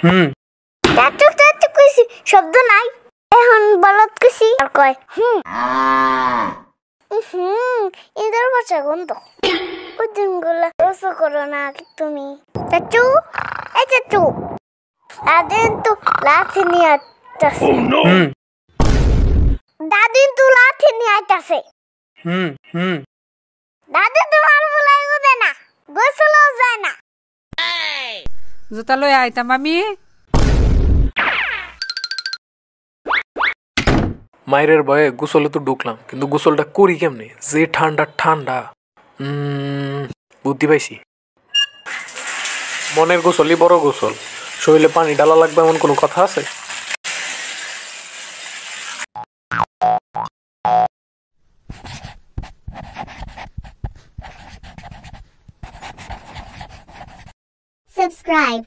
হুম টাটুক টাটুক কইছি শব্দ নাই এখন বলত কইছি আর কয় ইঁদুর বাচ্চা গন্ধ ওই দিনগুলো রস করো না তুমি চাচু এই চাচু দাদিন তো লাঠি নিয়ে আসতেছে দাদিন তো লাঠি নিয়ে আসতেছে দাদি তোমার বলাই উঠে না গোসলও যায় না জুতা লই আইতাম আমি মায়ের ভয়ে গোসলে তো ঢুকলাম কিন্তু গোসলটা করি কেমনে যে ঠান্ডা ঠান্ডা বুদ্ধি পাইছি মনের গোসলই বড় গোসল শরীরে পানি ডালা লাগবে এমন কোনো কথা আছে subscribe